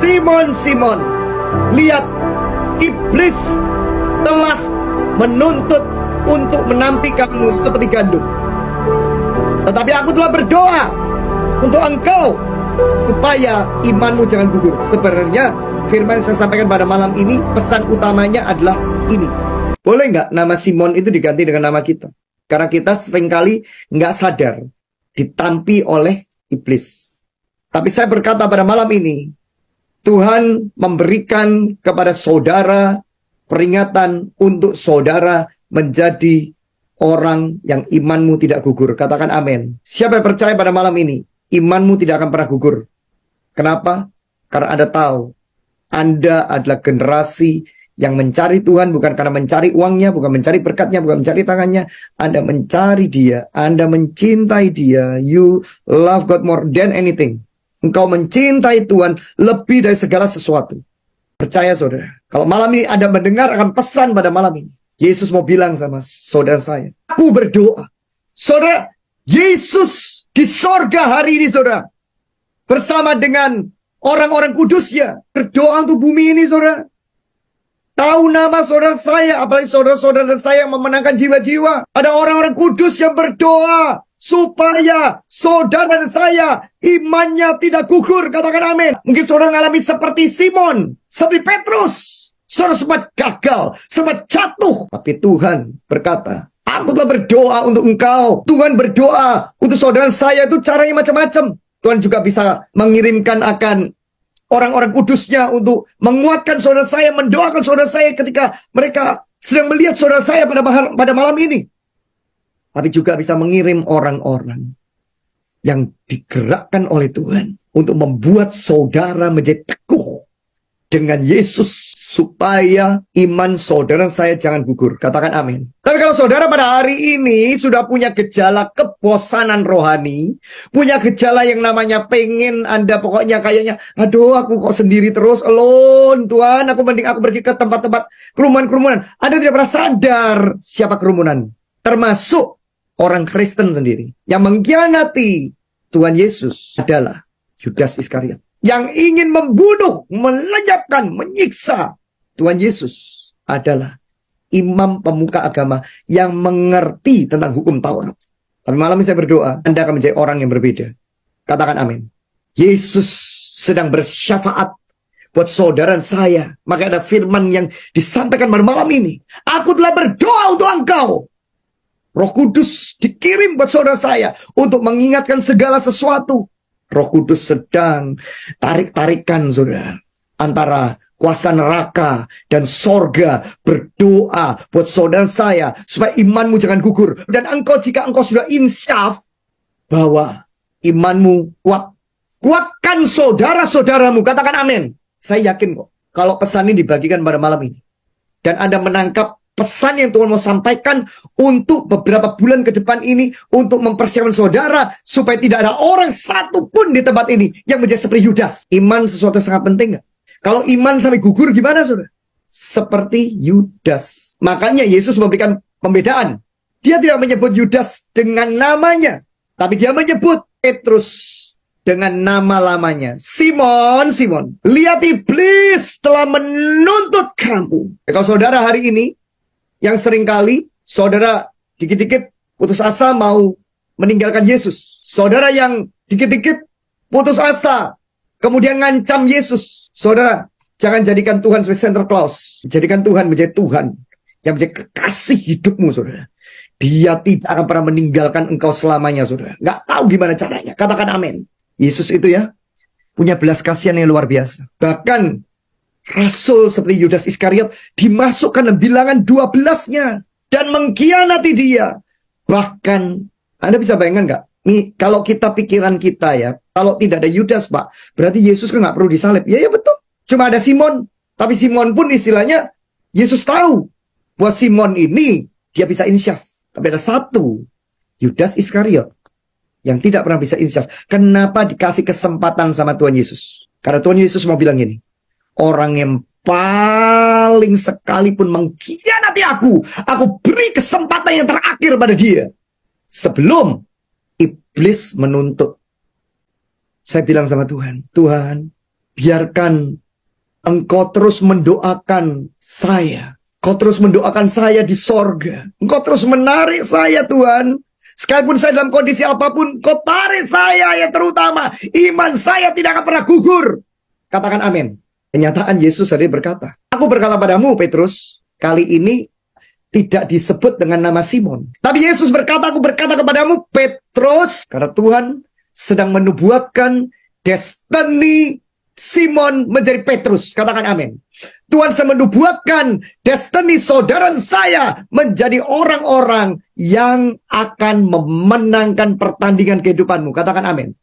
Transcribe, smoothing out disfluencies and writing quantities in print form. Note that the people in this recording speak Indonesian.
Simon, Simon, lihat, iblis telah menuntut untuk menampikanmu seperti gandum. Tetapi aku telah berdoa untuk engkau supaya imanmu jangan gugur. Sebenarnya firman yang saya sampaikan pada malam ini, pesan utamanya adalah ini. Boleh nggak nama Simon itu diganti dengan nama kita? Karena kita seringkali nggak sadar ditampi oleh iblis. Tapi saya berkata pada malam ini, Tuhan memberikan kepada saudara peringatan untuk saudara menjadi orang yang imanmu tidak gugur. Katakan amin. Siapa yang percaya pada malam ini, imanmu tidak akan pernah gugur. Kenapa? Karena Anda tahu, Anda adalah generasi yang mencari Tuhan bukan karena mencari uangnya, bukan mencari berkatnya, bukan mencari tangannya. Anda mencari Dia, Anda mencintai Dia. You love God more than anything. Engkau mencintai Tuhan lebih dari segala sesuatu. Percaya saudara, kalau malam ini Anda mendengar akan pesan pada malam ini, Yesus mau bilang sama saudara saya, aku berdoa. Saudara, Yesus di sorga hari ini saudara, bersama dengan orang-orang kudusnya, berdoa untuk bumi ini saudara. Tahu nama saudara saya, apalagi saudara-saudara saya yang memenangkan jiwa-jiwa. Ada orang-orang kudus yang berdoa supaya saudara dan saya imannya tidak gugur. Katakan amin. Mungkin saudara mengalami seperti Simon, seperti Petrus. Saudara sempat gagal, sempat jatuh. Tapi Tuhan berkata, aku telah berdoa untuk engkau. Tuhan berdoa untuk saudara saya, itu caranya macam-macam. Tuhan juga bisa mengirimkan akan orang-orang kudusnya untuk menguatkan saudara saya, mendoakan saudara saya ketika mereka sedang melihat saudara saya pada malam ini. Tapi juga bisa mengirim orang-orang yang digerakkan oleh Tuhan untuk membuat saudara menjadi teguh dengan Yesus, supaya iman saudara saya jangan gugur. Katakan amin. Tapi kalau saudara pada hari ini sudah punya gejala kebosanan rohani, punya gejala yang namanya pengen Anda pokoknya kayaknya, aduh aku kok sendiri terus, alone Tuhan, aku mending aku pergi ke tempat-tempat kerumunan-kerumunan. Anda tidak pernah sadar siapa kerumunan. Termasuk orang Kristen sendiri. Yang mengkhianati Tuhan Yesus adalah Yudas Iskariot. Yang ingin membunuh, melenyapkan, menyiksa Tuhan Yesus adalah imam pemuka agama yang mengerti tentang hukum Taurat. Tapi malam ini saya berdoa, Anda akan menjadi orang yang berbeda. Katakan amin. Yesus sedang bersyafaat buat saudara saya. Maka ada firman yang disampaikan pada malam ini. Aku telah berdoa untuk engkau. Roh Kudus dikirim buat saudara saya untuk mengingatkan segala sesuatu. Roh Kudus sedang tarik-tarikan saudara antara kuasa neraka dan sorga, berdoa buat saudara saya supaya imanmu jangan gugur. Dan engkau, jika engkau sudah insyaf bahwa imanmu kuat, kuatkan saudara-saudaramu. Katakan amin. Saya yakin kok kalau pesan ini dibagikan pada malam ini dan Anda menangkap pesan yang Tuhan mau sampaikan untuk beberapa bulan ke depan ini, untuk mempersiapkan saudara supaya tidak ada orang satupun di tempat ini yang menjadi seperti Yudas. Iman sesuatu yang sangat penting gak? Kalau iman sampai gugur gimana saudara? Seperti Yudas. Makanya Yesus memberikan pembedaan. Dia tidak menyebut Yudas dengan namanya, tapi dia menyebut Petrus dengan nama lamanya. Simon, Simon, lihat iblis telah menuntut kamu. Kalau saudara hari ini yang seringkali saudara dikit-dikit putus asa mau meninggalkan Yesus. Saudara yang dikit-dikit putus asa kemudian ngancam Yesus. Saudara, jangan jadikan Tuhan sebagai Santa Claus. Jadikan Tuhan menjadi Tuhan yang menjadi kekasih hidupmu, saudara. Dia tidak akan pernah meninggalkan engkau selamanya, saudara. Nggak tahu gimana caranya. Katakan amin. Yesus itu ya, punya belas kasihan yang luar biasa. Bahkan rasul seperti Yudas Iskariot dimasukkan dalam bilangan 12-nya dan mengkhianati dia. Bahkan, Anda bisa bayangkan nggak? Nih, kalau kita pikiran kita ya, kalau tidak ada Yudas, Pak, berarti Yesus kan nggak perlu disalib. Ya, ya betul. Cuma ada Simon. Tapi Simon pun istilahnya, Yesus tahu bahwa Simon ini, dia bisa insyaf. Tapi ada satu, Yudas Iskariot, yang tidak pernah bisa insyaf. Kenapa dikasih kesempatan sama Tuhan Yesus? Karena Tuhan Yesus mau bilang gini, orang yang paling sekalipun mengkhianati aku beri kesempatan yang terakhir pada dia. Sebelum iblis menuntut. Saya bilang sama Tuhan, Tuhan, biarkan Engkau terus mendoakan saya. Engkau terus mendoakan saya di sorga. Engkau terus menarik saya, Tuhan. Sekalipun saya dalam kondisi apapun, Engkau tarik saya yang terutama. Iman saya tidak akan pernah gugur. Katakan amin. Kenyataan Yesus tadi berkata, aku berkata padamu, Petrus, kali ini tidak disebut dengan nama Simon. Tapi Yesus berkata, aku berkata kepadamu, Petrus, karena Tuhan sedang menubuatkan destiny Simon menjadi Petrus. Katakan amin. Tuhan sedang menubuatkan destiny saudara saya menjadi orang-orang yang akan memenangkan pertandingan kehidupanmu. Katakan amin.